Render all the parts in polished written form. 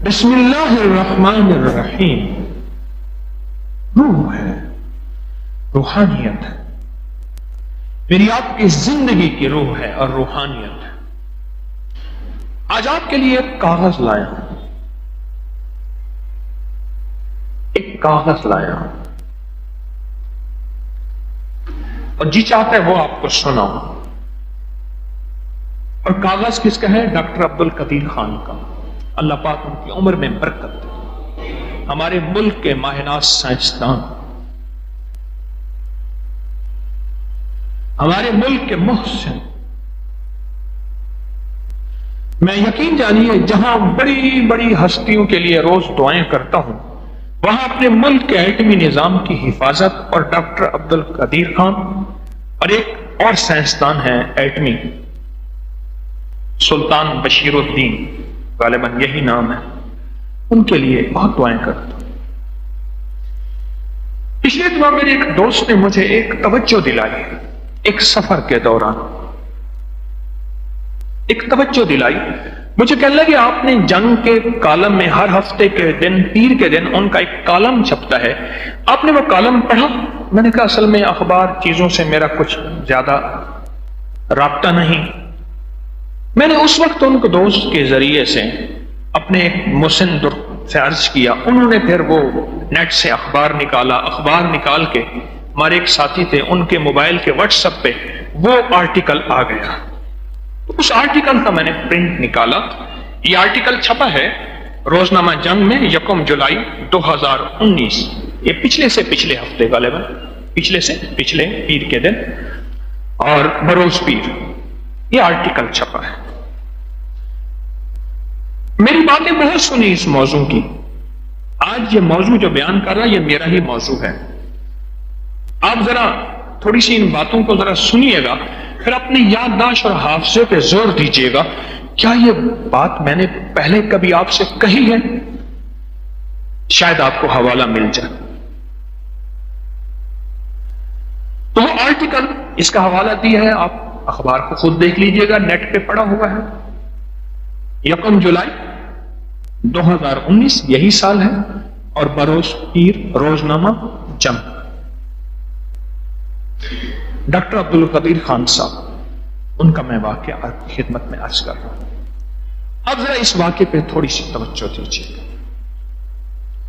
بسم اللہ الرحمن الرحیم. روح ہے، روحانیت ہے، میری آپ کی زندگی کی روح ہے اور روحانیت ہے. آج آپ کے لیے ایک کاغذ لایا ہوں، ایک کاغذ لایا ہوں اور جی چاہتا ہے وہ آپ کو سناؤں. اور کاغذ کس کا ہے؟ ڈاکٹر عبد القدیر خان کا. اللہ پاک ان کی عمر میں برکت دے. ہمارے ملک کے ماہناز سائنسدان، ہمارے ملک کے محسن. میں یقین جانیے جہاں بڑی بڑی ہستیوں کے لیے روز دعائیں کرتا ہوں، وہاں اپنے ملک کے ایٹمی نظام کی حفاظت اور ڈاکٹر عبد القدیر خان اور ایک اور سائنسدان ہیں ایٹمی، سلطان بشیر الدین، غالباً یہی نام ہے، ان کے لیے بہت دعائیں کرتا ہوں. پچھلے دنوں میرے ایک دوست نے مجھے ایک توجہ دلائی، ایک سفر کے دوران ایک توجہ دلائی. مجھے کہنے لگے آپ نے جنگ کے کالم میں ہر ہفتے کے دن، پیر کے دن ان کا ایک کالم چھپتا ہے، آپ نے وہ کالم پڑھا؟ میں نے کہا اصل میں اخبار چیزوں سے میرا کچھ زیادہ رابطہ نہیں. میں نے اس وقت ان کو دوست کے ذریعے سے اپنے ایک مسن سے عرض کیا. انہوں نے پھر وہ نیٹ سے اخبار نکالا. اخبار نکال کے ہمارے ایک ساتھی تھے، ان کے موبائل کے واٹس ایپ پہ وہ آرٹیکل آ گیا. اس آرٹیکل کا میں نے پرنٹ نکالا. یہ آرٹیکل چھپا ہے روزنامہ جنگ میں 1 جولائی 2019. یہ پچھلے سے پچھلے ہفتے، غالباً پچھلے سے پچھلے پیر کے دن اور بروز پیر یہ آرٹیکل چھپا ہے. میری باتیں بہت سنی اس موضوع کی. آج یہ موضوع جو بیان کر رہا یہ میرا ہی موضوع ہے. آپ ذرا تھوڑی سی ان باتوں کو ذرا سنیے گا، پھر اپنی یادداشت اور حافظے پہ زور دیجیے گا. کیا یہ بات میں نے پہلے کبھی آپ سے کہی ہے؟ شاید آپ کو حوالہ مل جائے. تو وہ آرٹیکل، اس کا حوالہ دیا ہے، آپ اخبار کو خود دیکھ لیجیے گا، نیٹ پہ پڑا ہوا ہے. 1 جولائی 2019 یہی سال ہے، اور بروز پیر روزنامہ جنگ. ڈاکٹر عبد القدیر خان صاحب، ان کا میں واقعہ آپ کی خدمت میں عرض کر رہا ہوں. اب ذرا اس واقعے پہ تھوڑی سی توجہ دیجیے.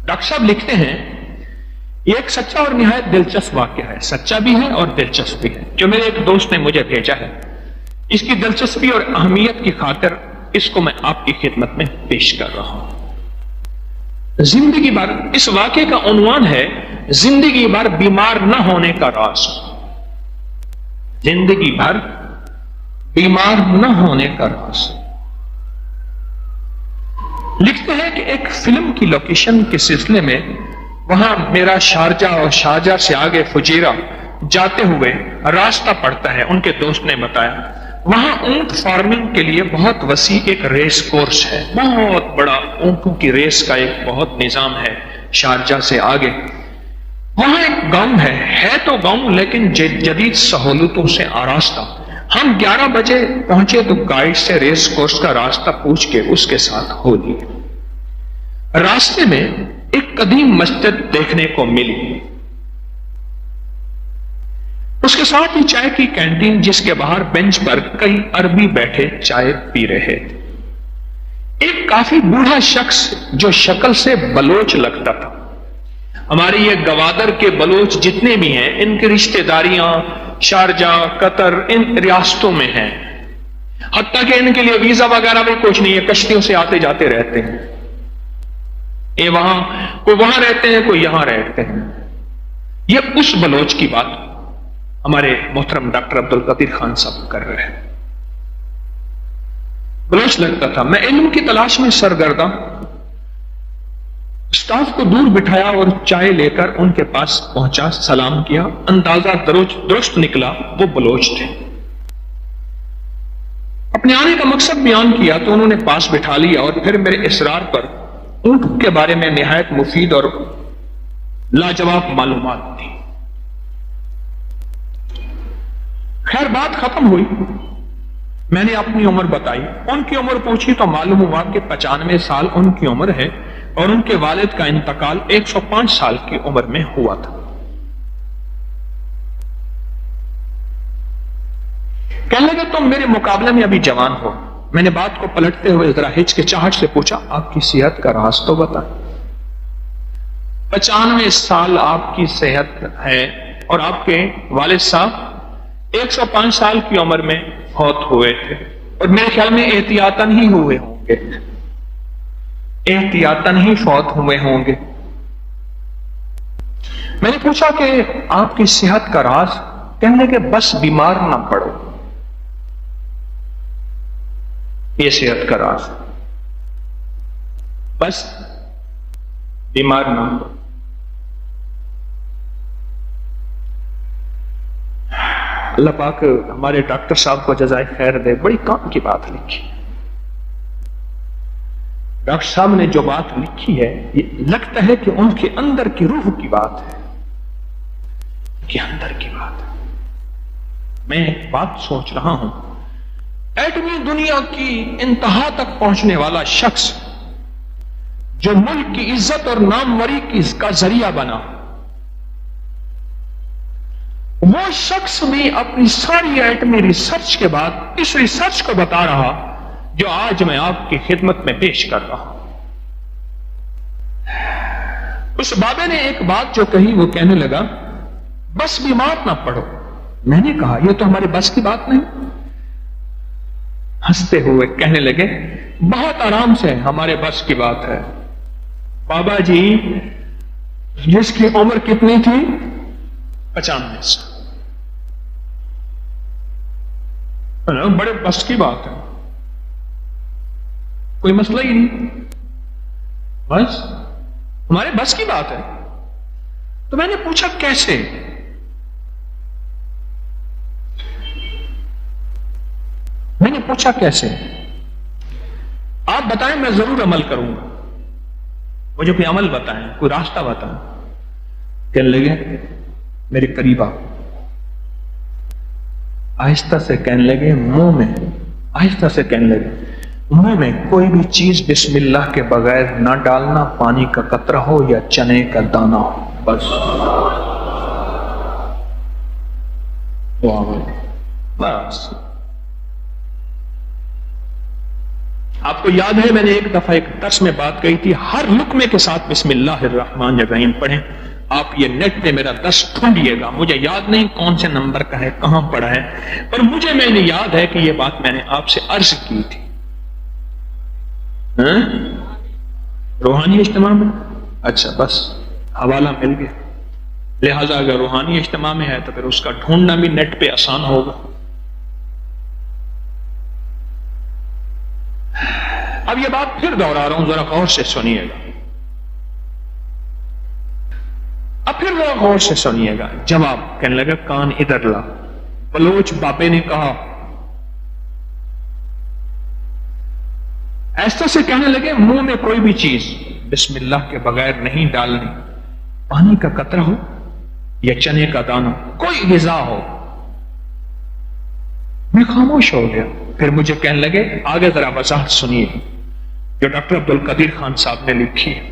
ڈاکٹر صاحب لکھتے ہیں یہ ایک سچا اور نہایت دلچسپ واقعہ ہے. سچا بھی ہے اور دلچسپ بھی ہے، جو میرے ایک دوست نے مجھے بھیجا ہے. اس کی دلچسپی اور اہمیت کی خاطر اس کو میں آپ کی خدمت میں پیش کر رہا ہوں. زندگی بھر، اس واقعے کا عنوان ہے زندگی بھر بیمار نہ ہونے کا راز. زندگی بھر بیمار نہ ہونے کا راز. لکھتے ہیں کہ ایک فلم کی لوکیشن کے سلسلے میں وہاں میرا شارجہ اور شارجہ سے آگے فجیرہ جاتے ہوئے راستہ پڑتا ہے. ان کے دوست نے بتایا وہاں اونٹ فارمنگ کے لیے بہت وسیع ایک ریس کورس ہے، بہت بڑا اونٹوں کی ریس کا ایک بہت نظام ہے. شارجہ سے آگے وہاں ایک گاؤں ہے تو گاؤں لیکن جدید سہولتوں سے آراستہ. ہم 11 بجے پہنچے تو گائیڈ سے ریس کورس کا راستہ پوچھ کے اس کے ساتھ ہو لیے. راستے میں ایک قدیم مسجد دیکھنے کو ملی، اس کے ساتھ ہی چائے کی کینٹین، جس کے باہر بینچ پر کئی عربی بیٹھے چائے پی رہے تھے. ایک کافی بوڑھا شخص جو شکل سے بلوچ لگتا تھا. ہمارے یہ گوادر کے بلوچ جتنے بھی ہیں، ان کی رشتہ داریاں شارجہ، قطر، ان ریاستوں میں ہیں. حتیٰ کہ ان کے لیے ویزا وغیرہ بھی کچھ نہیں ہے، کشتیوں سے آتے جاتے رہتے ہیں. یہ وہاں کوئی وہاں رہتے ہیں، کوئی یہاں رہتے ہیں. یہ اس بلوچ کی بات ہمارے محترم ڈاکٹر عبد القدیر خان صاحب کر رہے ہیں. بلوچ لگتا تھا. میں علم کی تلاش میں سرگرداں اسٹاف کو دور بٹھایا اور چائے لے کر ان کے پاس پہنچا، سلام کیا. اندازہ درست نکلا وہ بلوچ تھے. اپنے آنے کا مقصد بیان کیا تو انہوں نے پاس بٹھا لیا اور پھر میرے اصرار پر اونٹ کے بارے میں نہایت مفید اور لاجواب معلومات دی. خیر بات ختم ہوئی. میں نے اپنی عمر بتائی، ان کی عمر پوچھی تو معلوم ہوا کہ 95 سال ان کی عمر ہے اور ان کے والد کا انتقال 105 سال کی عمر میں ہوا تھا۔ کہنے لگے تم میرے مقابلے میں ابھی جوان ہو۔ میں نے بات کو پلٹتے ہوئے ذرا ہچکچاہٹ سے پوچھا آپ کی صحت کا راز تو بتائیں۔ 95 سال آپ کی صحت ہے اور آپ کے والد صاحب 105 سال کی عمر میں فوت ہوئے تھے، اور میرے خیال میں احتیاطاً ہی ہوئے ہوں گے، احتیاطاً ہی فوت ہوئے ہوں گے۔ میں نے پوچھا کہ آپ کی صحت کا راز؟ کہنے کہ بس بیمار نہ پڑو، یہ صحت کا راز، بس بیمار نہ پڑو۔ اللہ پاک ہمارے ڈاکٹر صاحب کو جزائے خیر دے، بڑی کام کی بات لکھی۔ ڈاکٹر صاحب نے جو بات لکھی ہے یہ لگتا ہے کہ ان کے اندر کی روح کی بات ہے، کہ اندر کی بات ہے۔ میں ایک بات سوچ رہا ہوں، ایٹمی دنیا کی انتہا تک پہنچنے والا شخص جو ملک کی عزت اور ناموری کا ذریعہ بنا، وہ شخص بھی اپنی ساری ایٹمی ریسرچ کے بعد اس ریسرچ کو بتا رہا جو آج میں آپ کی خدمت میں پیش کر رہا ہوں۔ اس بابے نے ایک بات جو کہی، وہ کہنے لگا بس بیمار نہ پڑو۔ میں نے کہا یہ تو ہمارے بس کی بات نہیں۔ ہنستے ہوئے کہنے لگے بہت آرام سے ہمارے بس کی بات ہے۔ بابا جی جس کی عمر کتنی تھی؟ 95 سال، بڑے بس کی بات ہے، کوئی مسئلہ ہی نہیں، بس ہمارے بس کی بات ہے۔ تو میں نے پوچھا کیسے؟ میں نے پوچھا کیسے؟ آپ بتائیں، میں ضرور عمل کروں گا، مجھے کوئی عمل بتائیں، کوئی راستہ بتائیں۔ کہنے لگے میرے قریب آ، آہستہ سے کہنے لگے منہ میں، آہستہ سے کہنے لگے منہ میں کوئی بھی چیز بسم اللہ کے بغیر نہ ڈالنا، پانی کا قطرہ ہو یا چنے کا دانہ ہو، بس بس۔ آپ کو یاد ہے میں نے ایک دفعہ ایک درس میں بات کہی تھی، ہر لقمے کے ساتھ بسم اللہ الرحمن الرحیم پڑھیں۔ آپ یہ نیٹ پہ میرا درس ڈھونڈیے گا، مجھے یاد نہیں کون سے نمبر کا ہے، کہاں پڑھا ہے، پر مجھے میں نے یاد ہے کہ یہ بات میں نے آپ سے عرض کی تھی۔ روحانی اجتماع میں؟ اچھا، بس حوالہ مل گیا۔ لہذا اگر روحانی اجتماع میں ہے تو پھر اس کا ڈھونڈنا بھی نیٹ پہ آسان ہوگا۔ اب یہ بات پھر دوہرا رہا ہوں، ذرا غور سے سنیے گا، اب پھر ذرا غور سے سنیے گا۔ جواب کہنے لگا کان ادھر لا۔ بلوچ بابے نے کہا، ایسا سے کہنے لگے منہ میں کوئی بھی چیز بسم اللہ کے بغیر نہیں ڈالنی، پانی کا قطرہ ہو یا چنے کا دانہ، کوئی غذا ہو۔ میں خاموش ہو گیا۔ پھر مجھے کہنے لگے آگے ذرا وضاحت سنیے جو ڈاکٹر عبد القدیر خان صاحب نے لکھی ہے۔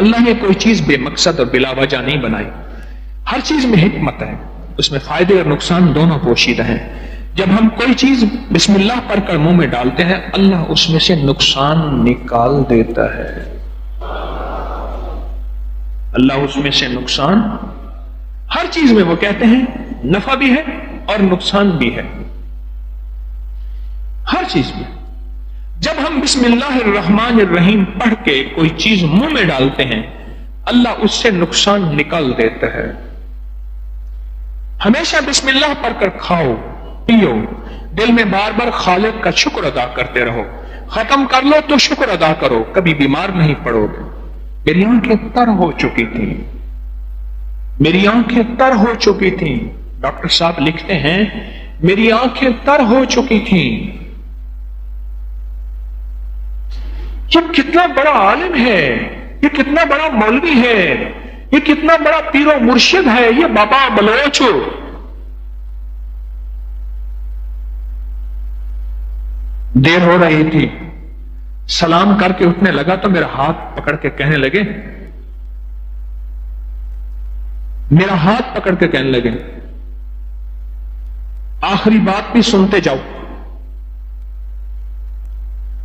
اللہ نے کوئی چیز بے مقصد اور بلا وجہ نہیں بنائی، ہر چیز میں حکمت ہے، اس میں فائدے اور نقصان دونوں پوشیدہ ہیں۔ جب ہم کوئی چیز بسم اللہ پڑھ کر منہ میں ڈالتے ہیں، اللہ اس میں سے نقصان نکال دیتا ہے، اللہ اس میں سے نقصان، ہر چیز میں وہ کہتے ہیں نفع بھی ہے اور نقصان بھی ہے، ہر چیز میں۔ جب ہم بسم اللہ الرحمن الرحیم پڑھ کے کوئی چیز منہ میں ڈالتے ہیں، اللہ اس سے نقصان نکال دیتا ہے۔ ہمیشہ بسم اللہ پڑھ کر کھاؤ پیو، دل میں بار بار خالق کا شکر ادا کرتے رہو، ختم کر لو تو شکر ادا کرو، کبھی بیمار نہیں پڑو گے۔ میری آنکھیں تر ہو چکی تھیں، میری آنکھیں تر ہو چکی تھیں، ڈاکٹر صاحب لکھتے ہیں میری آنکھیں تر ہو چکی تھیں۔ یہ کتنا بڑا عالم ہے، یہ کتنا بڑا مولوی ہے، یہ کتنا بڑا پیر و مرشد ہے، یہ بابا بلوچ دیر ہو رہی تھی، سلام کر کے اٹھنے لگا تو میرا ہاتھ پکڑ کے کہنے لگے، آخری بات بھی سنتے جاؤ،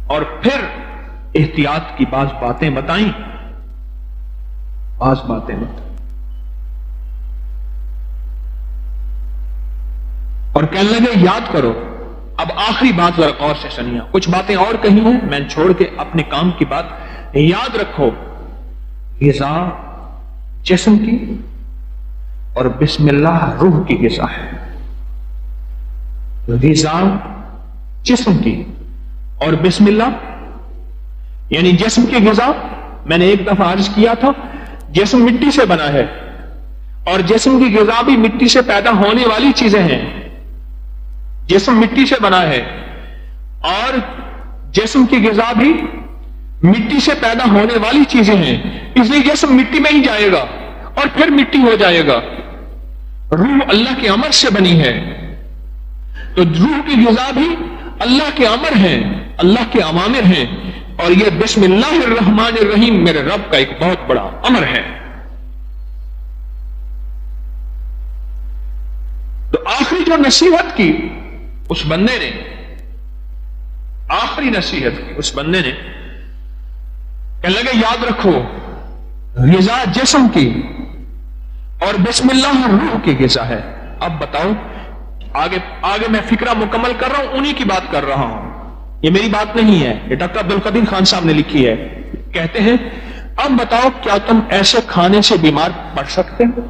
اور پھر احتیاط کی بعض باتیں بتائیں، اور کہنے لگے یاد کرو، اب آخری بات ذرا غور سے سنیے، کچھ باتیں اور کہی ہیں میں چھوڑ کے اپنے کام کی بات، یاد رکھو غذا جسم کی اور بسم اللہ روح کی غذا ہے، غذا جسم کی اور بسم اللہ، یعنی جسم کی غذا میں نے ایک دفعہ عرض کیا تھا، جسم مٹی سے بنا ہے اور جسم کی غذا بھی مٹی سے پیدا ہونے والی چیزیں ہیں، جسم مٹی سے بنا ہے اور جسم کی غذا بھی مٹی سے پیدا ہونے والی چیزیں ہیں، اس لیے جسم مٹی میں ہی جائے گا اور پھر مٹی ہو جائے گا۔ روح اللہ کے امر سے بنی ہے، تو روح کی غذا بھی اللہ کے امر ہیں، اللہ کے اوامر ہیں، اور یہ بسم اللہ الرحمن الرحیم میرے رب کا ایک بہت بڑا امر ہے۔ تو آخری جو نصیحت کی اس بندے نے، کہنے لگے یاد رکھو غذا جسم کی اور بسم اللہ روح کی غذا ہے۔ اب بتاؤ، آگے میں فکرہ مکمل کر رہا ہوں، انہی کی بات کر رہا ہوں، یہ میری بات نہیں ہے، یہ ڈاکٹر عبدالقدیر خان صاحب نے لکھی ہے۔ کہتے ہیں اب بتاؤ کیا تم ایسے کھانے سے بیمار پڑ سکتے ہو؟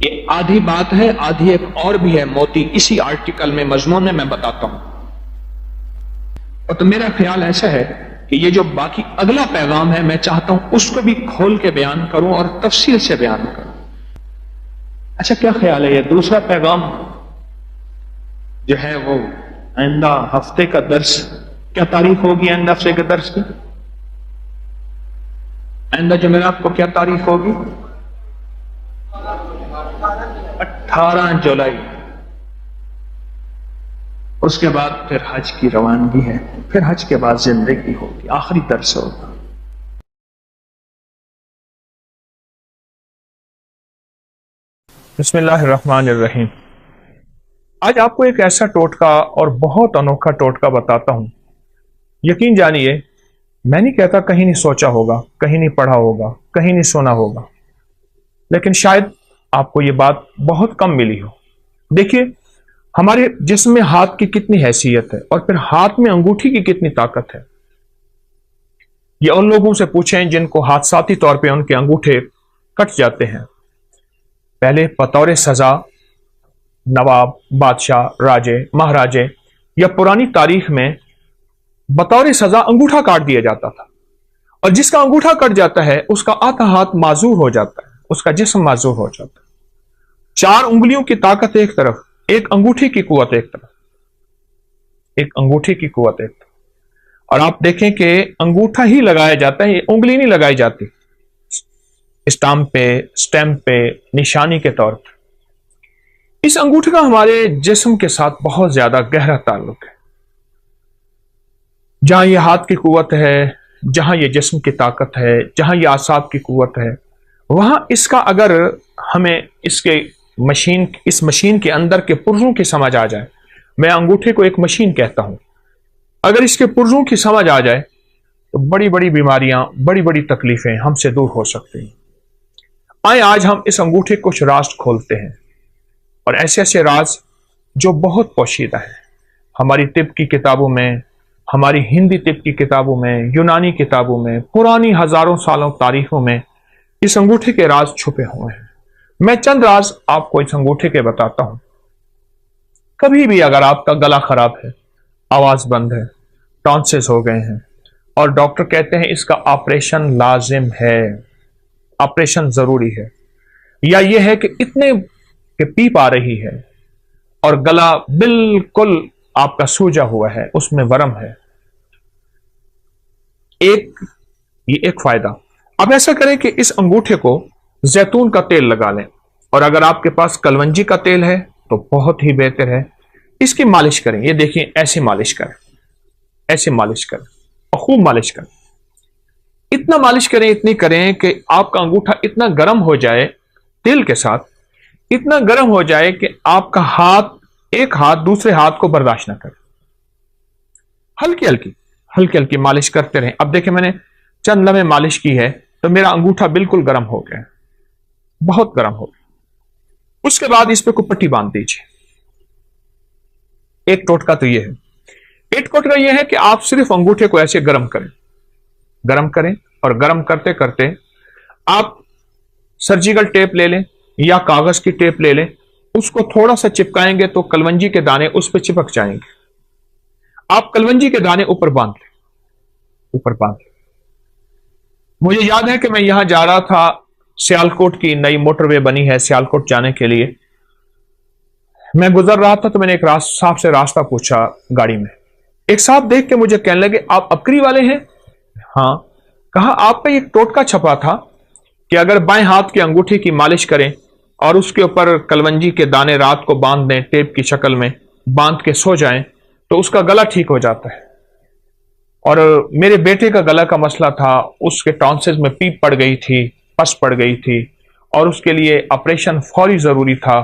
یہ آدھی بات ہے، آدھی ایک اور بھی ہے موتی اسی آرٹیکل میں مضمون میں بتاتا ہوں، اور تو میرا خیال ایسا ہے کہ یہ جو باقی اگلا پیغام ہے میں چاہتا ہوں اس کو بھی کھول کے بیان کروں اور تفصیل سے بیان کروں۔ اچھا کیا خیال ہے یہ دوسرا پیغام جو ہے وہ آئندہ ہفتے کا درس، کیا تاریخ ہوگی آئندہ ہفتے کے درس کی؟ آئندہ جمعرات کو کیا تاریخ ہوگی؟ 18 جولائی۔ اس کے بعد پھر حج کی روانگی ہے، پھر حج کے بعد زندگی ہوگی، آخری درس ہوگا۔ بسم اللہ الرحمن الرحیم۔ آج آپ کو ایک ایسا ٹوٹکا اور بہت انوکھا ٹوٹکا بتاتا ہوں، یقین جانیے میں نہیں کہتا کہیں نہیں سوچا ہوگا، کہیں نہیں پڑھا ہوگا، کہیں نہیں سنا ہوگا، لیکن شاید آپ کو یہ بات بہت کم ملی ہو۔ دیکھیے ہمارے جسم میں ہاتھ کی کتنی حیثیت ہے اور پھر ہاتھ میں انگوٹھی کی کتنی طاقت ہے۔ یہ ان لوگوں سے پوچھیں جن کو حادثاتی طور پہ ان کے انگوٹھے کٹ جاتے ہیں۔ پہلے بطور سزا نواب، بادشاہ، راجے، مہاراجے یا پرانی تاریخ میں بطور سزا انگوٹھا کاٹ دیا جاتا تھا، اور جس کا انگوٹھا کٹ جاتا ہے اس کا آدھا ہاتھ معذور ہو جاتا ہے، اس کا جسم معذور ہو جاتا ہے۔ 4 انگلیوں کی طاقت ایک طرف، ایک انگوٹھی کی قوت ایک طرف، ایک انگوٹھی کی قوت ایک طرف، اور آپ دیکھیں کہ انگوٹھا ہی لگایا جاتا ہے، انگلی نہیں لگائی جاتی اسٹامپ پہ نشانی کے طور پر۔ اس انگوٹھے کا ہمارے جسم کے ساتھ بہت زیادہ گہرا تعلق ہے۔ جہاں یہ ہاتھ کی قوت ہے، جہاں یہ جسم کی طاقت ہے، جہاں یہ اعصاب کی قوت ہے، وہاں اس کا اگر ہمیں اس مشین کے اندر کے پرزوں کی سمجھ آ جائے، میں انگوٹھے کو ایک مشین کہتا ہوں، اگر اس کے پرزوں کی سمجھ آ جائے تو بڑی بڑی بیماریاں، بڑی بڑی تکلیفیں ہم سے دور ہو سکتی ہیں۔ آئیں آج ہم اس انگوٹھے کے کچھ راز کھولتے ہیں، اور ایسے ایسے راز جو بہت پوشیدہ ہے۔ ہماری طب کی کتابوں میں، ہماری ہندی طب کی کتابوں میں، یونانی کتابوں میں، پرانی ہزاروں سالوں تاریخوں میں اس انگوٹھے کے راز چھپے ہوئے ہیں۔ میں چند راز آپ کو اس انگوٹھے کے بتاتا ہوں۔ کبھی بھی اگر آپ کا گلا خراب ہے، آواز بند ہے، ٹانسز ہو گئے ہیں اور ڈاکٹر کہتے ہیں اس کا آپریشن لازم ہے، آپریشن ضروری ہے، یا یہ ہے کہ اتنے کہ پیپ آ رہی ہے اور گلا بالکل آپ کا سوجا ہوا ہے، اس میں ورم ہے، یہ ایک فائدہ۔ اب ایسا کریں کہ اس انگوٹھے کو زیتون کا تیل لگا لیں، اور اگر آپ کے پاس کلونجی کا تیل ہے تو بہت ہی بہتر ہے، इसकी मालिश करें। ये देखिए ऐसे मालिश करें, ऐसे मालिश करें और खूब मालिश करें। इतना मालिश करें, इतनी करें कि आपका अंगूठा इतना गर्म हो जाए तेल के साथ, इतना गर्म हो जाए कि आपका हाथ, एक हाथ दूसरे हाथ को बर्दाश्त ना करे। हल्की हल्की हल्की हल्की मालिश करते रहें। अब देखिए मैंने चंद लम्हे मालिश की है तो मेरा अंगूठा बिल्कुल गर्म हो गया, बहुत गर्म हो गया। उसके बाद इस पे कोई पट्टी बांध दीजिए। एक टोटका तो यह है। एक टोटका यह है कि आप सिर्फ अंगूठे को ऐसे गर्म करें, गर्म करें और गर्म करते करते आप सर्जिकल टेप ले लें या कागज की टेप ले लें, उसको थोड़ा सा चिपकाएंगे तो कलवंजी के दाने उस पर चिपक जाएंगे। आप कलवंजी के दाने ऊपर बांध लें, ऊपर बांध लें। मुझे याद है कि मैं यहां जा रहा था, सियालकोट की नई मोटरवे बनी है सियालकोट जाने के लिए। मैं गुजर रहा था तो मैंने एक साहब से रास्ता पूछा गाड़ी में। एक साहब देख के मुझे कहने लगे, आप अबकरी वाले हैं? हाँ। कहा, आप पे एक टोटका छपा था कि अगर बाएं हाथ की अंगूठी की मालिश करें और उसके ऊपर कलवंजी के दाने रात को बांध दें, टेप की शक्ल में बांध के सो जाएं तो उसका गला ठीक हो जाता है। और मेरे बेटे का गला का मसला था, उसके टॉन्सिल्स में पीप पड़ गई थी, पस पड़ गई थी और उसके लिए ऑपरेशन फौरी जरूरी था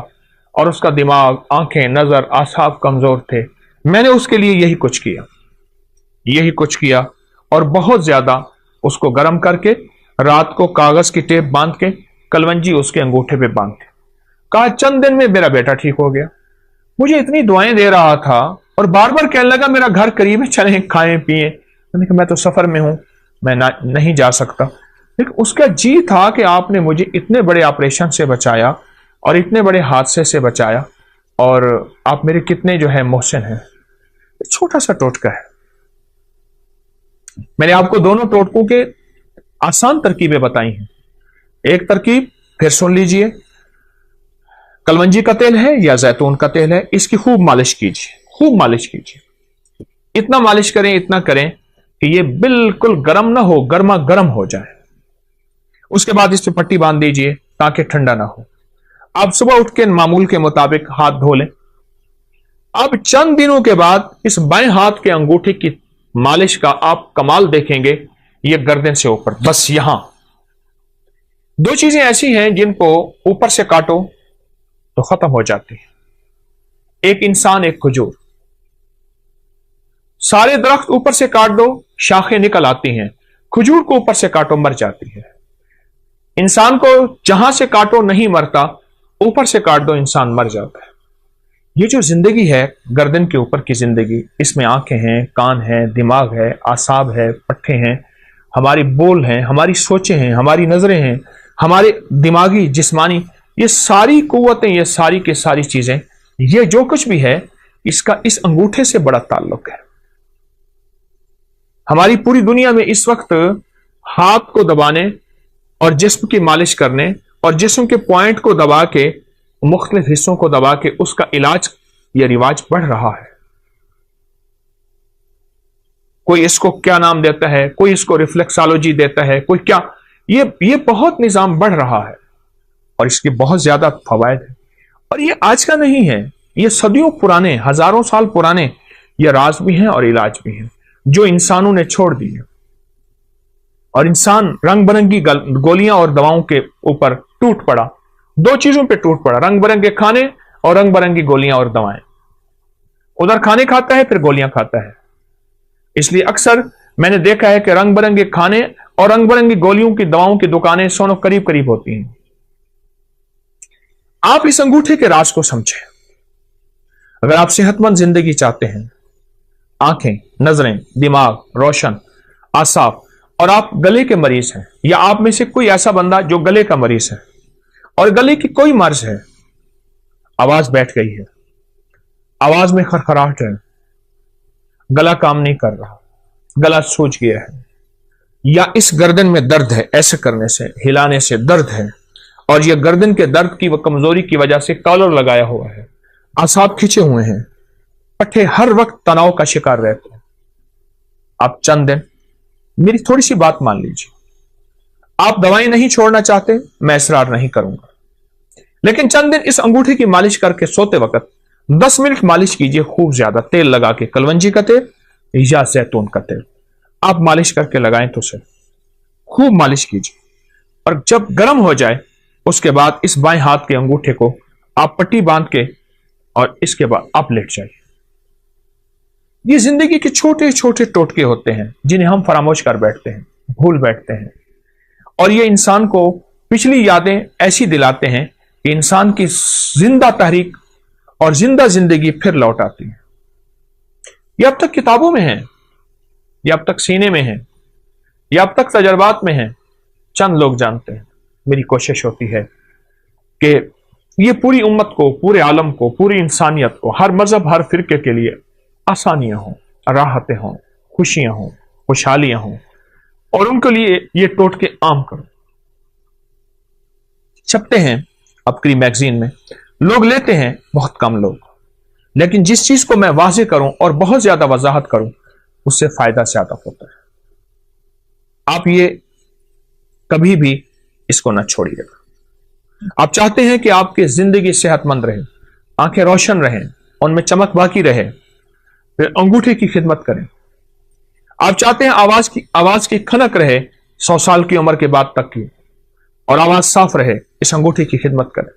और उसका दिमाग, आंखें, नजर, आसाब कमजोर थे। मैंने उसके लिए यही कुछ किया, यही कुछ किया और बहुत ज्यादा उसको गर्म करके रात को कागज की टेप बांध के कलवंजी उसके अंगूठे पे बांध के कहा चंद दिन में मेरा बेटा ठीक हो गया। मुझे इतनी दुआएं दे रहा था और बार बार कहने लगा मेरा घर करीब है, चलें खाएं पिए। मैंने कहा मैं तो सफर में हूं, मैं नहीं जा सकता। लेकिन उसका जी था कि आपने मुझे इतने बड़े ऑपरेशन से बचाया और इतने बड़े हादसे से बचाया और आप मेरे कितने जो है मोहसिन हैं। छोटा सा टोटका है। मैंने आपको दोनों टोटकों के आसान तरकीबें बताई हैं। एक तरकीब फिर सुन लीजिए, कलवंजी का तेल है या जैतून का तेल है, इसकी खूब मालिश कीजिए, खूब मालिश कीजिए। इतना मालिश करें, इतना करें कि ये बिल्कुल गर्म ना हो, गर्मा गर्म हो जाए। उसके बाद इस पे पट्टी बांध दीजिए ताकि ठंडा ना हो। आप सुबह उठ के मामूल के मुताबिक हाथ धो लें। अब चंद दिनों के बाद इस बाएं हाथ के अंगूठे की मालिश का आप कमाल देखेंगे। ये गर्दन से ऊपर, बस यहां दो चीजें ऐसी हैं जिनको ऊपर से काटो तो खत्म हो जाती है। एक इंसान, एक खजूर। सारे दरख्त ऊपर से काट दो, शाखें निकल आती हैं। खजूर को ऊपर से काटो, मर जाती है। इंसान को जहां से काटो नहीं मरता, ऊपर से काट दो इंसान मर जाता है। ये जो जिंदगी है, गर्दन के ऊपर की जिंदगी, इसमें आंखें हैं, कान हैं, दिमाग है, आसाब है, पट्टे हैं, हमारी बोल हैं, हमारी सोचें हैं, हमारी नजरें हैं, हमारे दिमागी, जिस्मानी, ये सारी कुव्वतें, ये सारी की सारी चीजें, ये जो कुछ भी है, इसका इस अंगूठे से बड़ा ताल्लुक है। हमारी पूरी दुनिया में इस वक्त हाथ को दबाने और जिस्म की मालिश करने और जिस्म के पॉइंट को दबा के, मुख्तलिफ हिस्सों को दबा के उसका इलाज या रिवाज बढ़ रहा है। कोई इसको क्या नाम देता है, कोई इसको रिफ्लेक्सोलॉजी देता है, कोई क्या, ये बहुत निजाम बढ़ रहा है और इसके बहुत ज्यादा फवायद है। और ये आज का नहीं है, ये सदियों पुराने, हजारों साल पुराने ये राज भी हैं और इलाज भी हैं जो इंसानों ने छोड़ दिए। और इंसान रंग बिरंगी गोलियां और दवाओं के ऊपर टूट पड़ा। दो चीजों पे टूट पड़ा, रंग बिरंगे खाने और रंग बिरंगी गोलियां और दवाएं। उधर खाने खाता है, फिर गोलियां खाता है। इसलिए अक्सर मैंने देखा है कि रंग बिरंगे खाने और रंग बिरंगी गोलियों की, दवाओं की दुकानें सोनो करीब करीब होती हैं। आप इस अंगूठे के राज को समझें। अगर आप सेहतमंद जिंदगी चाहते हैं, आंखें, नजरें, दिमाग रोशन, आसाब, और आप गले के मरीज हैं या आप में से कोई ऐसा बंदा जो गले का मरीज है और गले की कोई मर्ज है, आवाज बैठ गई है, आवाज में खरखराहट है, गला काम नहीं कर रहा, गला सूज गया है, या इस गर्दन में दर्द है, ऐसे करने से, हिलाने से दर्द है और यह गर्दन के दर्द की व कमजोरी की वजह से कॉलर लगाया हुआ है, आसाब खींचे हुए हैं, पट्टे हर वक्त तनाव का शिकार रहते हैं। आप चंद दिन मेरी थोड़ी सी बात मान लीजिए। आप दवाएं नहीं छोड़ना चाहते, मैं इसरार नहीं करूंगा, लेकिन चंद दिन इस अंगूठे की मालिश करके सोते वक्त 10 मिनट मालिश कीजिए खूब ज्यादा, तेल लगा के, कलवंजी का तेल या जैतून का तेल आप मालिश करके लगाएं तो सही, खूब मालिश कीजिए। और जब गर्म हो जाए उसके बाद इस बाएं हाथ के अंगूठे को आप पट्टी बांध के और इसके बाद आप लेट जाइए। ये जिंदगी के छोटे छोटे टोटके होते हैं जिन्हें हम फरामोश कर बैठते हैं, भूल बैठते हैं, और ये इंसान को पिछली यादें ऐसी दिलाते हैं कि इंसान की जिंदा तहरीक और जिंदा जिंदगी फिर लौट आती है। ये अब तक किताबों में है, ये अब तक सीने में है, ये अब तक तजर्बात में है, चंद लोग जानते हैं। मेरी कोशिश होती है कि ये पूरी उम्मत को, पूरे आलम को, पूरी इंसानियत को, हर मजहब, हर फिरके के लिए आसानियां हों, राहतें हों, खुशियां हों, खुशहालियां हों, और उनके लिए ये टोटके आम करो। छपते हैं अपनी मैगजीन में, लोग लेते हैं बहुत कम लोग, लेकिन जिस चीज को मैं वाज़ेह करूं और बहुत ज्यादा वजाहत करूं उससे फायदा ज्यादा होता है। आप ये कभी भी इसको ना छोड़िएगा। आप चाहते हैं कि आपकी जिंदगी सेहतमंद रहे, आंखें रोशन रहें, उनमें चमक बाकी रहे, फिर अंगूठे की खिदमत करें। आप चाहते हैं आवाज की खनक रहे 100 साल की उम्र के बाद तक की, और आवाज साफ रहे, इस अंगूठे की खिदमत करें।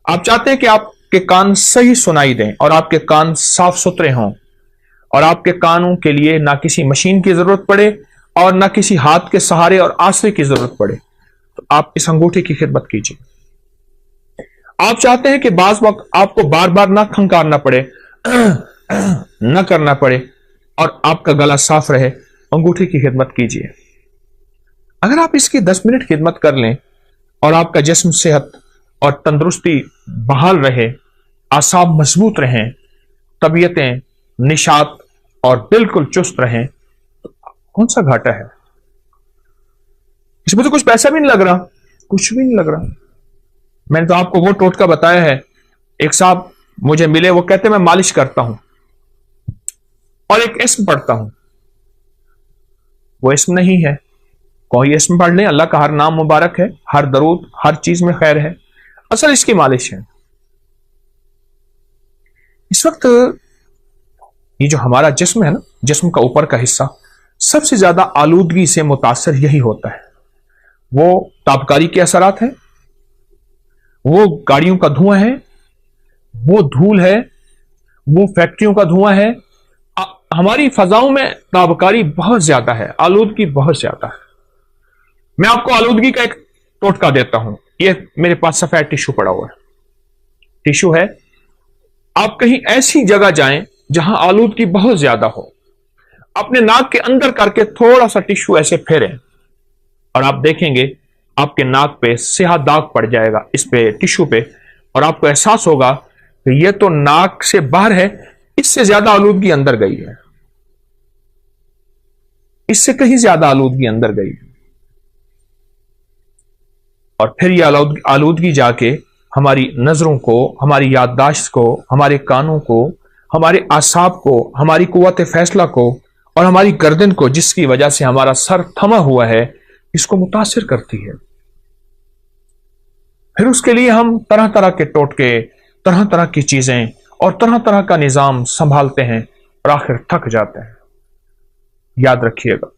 आप चाहते हैं कि आपके कान सही सुनाई दें और आपके कान साफ सुथरे हों, और आपके कानों के लिए ना किसी मशीन की जरूरत पड़े और ना किसी हाथ के सहारे और आसरे की जरूरत पड़े, तो आप इस अंगूठे की खिदमत कीजिए। आप चाहते हैं कि बाज वक्त आपको बार बार ना खंकारना पड़े, न करना पड़े, और आपका गला साफ रहे, अंगूठे की खिदमत कीजिए। अगर आप इसकी 10 मिनट खिदमत कर लें और आपका जिस्म सेहत और तंदुरुस्ती बहाल रहे, आसाब मजबूत रहें, तबीयतें निशात और बिल्कुल चुस्त रहें, तो कौन सा घाटा है? इसमें तो कुछ पैसा भी नहीं लग रहा, कुछ भी नहीं लग रहा। मैंने तो आपको वो टोटका बताया है। एक साहब मुझे मिले, वो कहते मैं मालिश करता हूं और एक इस्म पढ़ता हूं। वो इस्म नहीं है, कोई इस्म पढ़ लें, अल्लाह का हर नाम मुबारक है, हर दरूद, हर चीज में खैर है, असल इसकी मालिश है। इस वक्त ये जो हमारा जिस्म है ना, जिस्म का ऊपर का हिस्सा सबसे ज्यादा आलूदगी से मुतासर यही होता है। वो तापकारी के असरात हैं, वो गाड़ियों का धुआं है, वो धूल है, वो फैक्ट्रियों का धुआं है। हमारी फजाओं में ताबकारी बहुत ज्यादा है, आलूदगी बहुत ज्यादा है। मैं आपको आलूदगी का एक टोटका देता हूं। ये मेरे पास सफेद टिश्यू पड़ा हुआ है, टिश्यू है। आप कहीं ऐसी जगह जाएं जहां आलूदगी बहुत ज्यादा हो, अपने नाक के अंदर करके थोड़ा सा टिश्यू ऐसे फेरें और आप देखेंगे आपके नाक पे स्याह दाग पड़ जाएगा, इस पे टिश्यू पे, और आपको एहसास होगा कि ये तो नाक से बाहर है, इससे ज्यादा आलूदगी अंदर गई है, इससे कहीं ज्यादा आलूदगी अंदर गई है। और फिर ये आलूदगी जाके हमारी नजरों को, हमारी याददाश्त को, हमारे कानों को, हमारे आसाब को, हमारी कुव्वत फैसला को और हमारी गर्दन को, जिसकी वजह से हमारा सर थमा हुआ है, इसको मुतासिर करती है। फिर उसके लिए हम तरह तरह के टोटके, तरह तरह की चीजें और तरह तरह का निजाम संभालते हैं और आखिर थक जाते हैं। याद रखिएगा,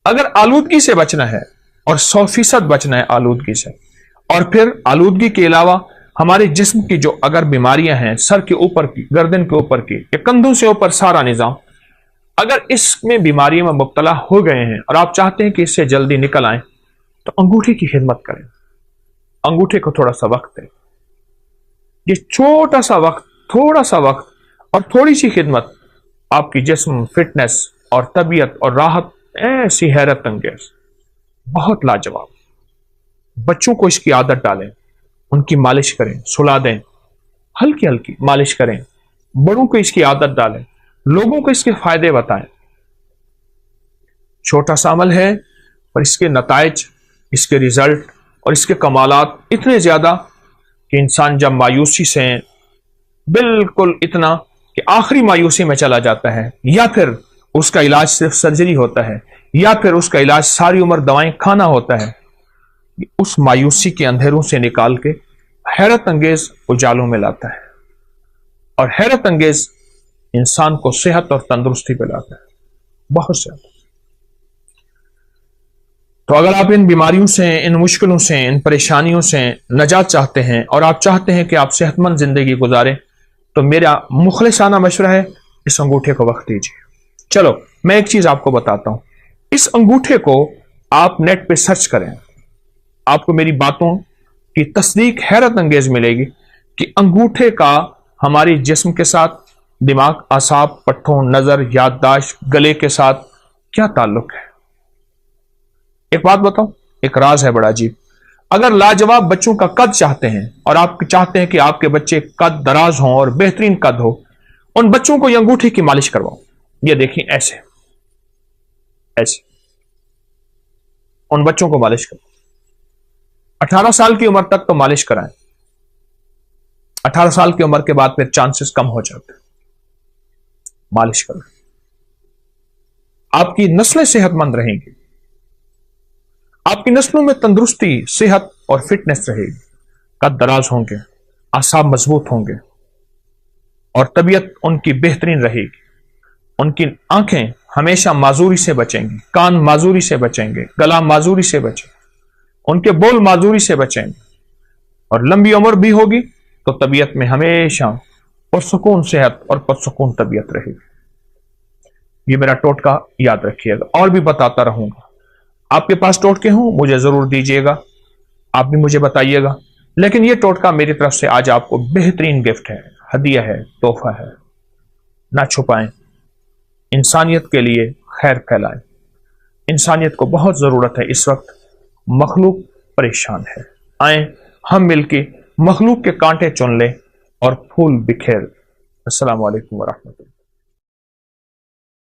अगर आलूदगी से बचना है और 100% बचना है आलूदगी से, और फिर आलूदगी के अलावा हमारे जिस्म की जो अगर बीमारियां हैं, सर के ऊपर की, गर्दन के ऊपर की, या कंधों से ऊपर सारा निजाम, अगर इसमें बीमारियों में मुब्तला हो गए हैं और आप चाहते हैं कि इससे जल्दी निकल आए, तो अंगूठे की खिदमत करें। अंगूठे को थोड़ा सा वक्त दें। ये छोटा सा वक्त, थोड़ा सा वक्त और थोड़ी सी खिदमत आपकी जिस्म, फिटनेस और तबीयत और राहत ऐसी हैरत अंगेज, बहुत लाजवाब। बच्चों को इसकी आदत डालें, उनकी मालिश करें, सुला दें, हल्की हल्की मालिश करें। बड़ों को इसकी आदत डालें, लोगों को इसके फायदे बताएं। छोटा सा अमल है पर इसके नताइज, इसके रिजल्ट और इसके कमालात इतने ज्यादा कि इंसान जब मायूसी से बिल्कुल इतना कि आखिरी मायूसी में चला जाता है, या फिर उसका इलाज सिर्फ सर्जरी होता है, या फिर उसका इलाज सारी उम्र दवाएं खाना होता है, उस मायूसी के अंधेरों से निकाल के हैरत अंगेज उजालों में लाता है। और हैरत अंगेज इंसान को सेहत और तंदुरुस्ती पे लाता है, बहुत ज्यादा। तो अगर आप इन बीमारियों से, इन मुश्किलों से, इन परेशानियों से नजात चाहते हैं और आप चाहते हैं कि आप सेहतमंद जिंदगी गुजारें, तो मेरा मुखलिसाना मशवरा है, इस अंगूठे को वक्त दीजिए। चलो मैं एक चीज आपको बताता हूं, इस अंगूठे को आप नेट पे सर्च करें, आपको मेरी बातों की तस्दीक हैरत अंगेज मिलेगी कि अंगूठे का हमारी जिस्म के साथ, दिमाग, आसाब, पट्ठों, नजर, याददाश्त, गले के साथ क्या ताल्लुक है। एक बात बताऊं, एक राज है बड़ा अजीब। अगर लाजवाब बच्चों का कद चाहते हैं और आप चाहते हैं कि आपके बच्चे कद दराज हों और बेहतरीन कद हो, उन बच्चों को ये अंगूठे की मालिश करवाओ। ये देखिए ऐसे ऐसे उन बच्चों को मालिश करो। 18 साल की उम्र तक तो मालिश कराएं, 18 साल की उम्र के बाद फिर चांसेस कम हो जाते हैं। मालिश करो, आपकी नस्लें सेहतमंद रहेंगी, आपकी नस्लों में तंदुरुस्ती, सेहत और फिटनेस रहेगी, कद दराज होंगे, आसाब मजबूत होंगे और तबीयत उनकी बेहतरीन रहेगी। उनकी आंखें हमेशा माजूरी से बचेंगी, कान माजूरी से बचेंगे, गला माजूरी से बचेंगे, उनके बोल माजूरी से बचेंगे और लंबी उम्र भी होगी तो तबीयत में हमेशा पुरसुकून सेहत और पुरसुकून तबीयत रहेगी। ये मेरा टोटका याद रखिएगा, और भी बताता रहूंगा। आपके पास टोटके हों मुझे जरूर दीजिएगा, आप भी मुझे बताइएगा, लेकिन ये टोटका मेरी तरफ से आज आपको बेहतरीन गिफ्ट है, हदिया है, तोहफा है। ना छुपाएं, इंसानियत के लिए खैर फैलाएं। इंसानियत को बहुत जरूरत है इस वक्त, मखलूक परेशान है। आए हम मिलके मखलूक के कांटे चुन लें और फूल बिखेर। अस्सलाम वालेकुम व रहमतुल्लाह।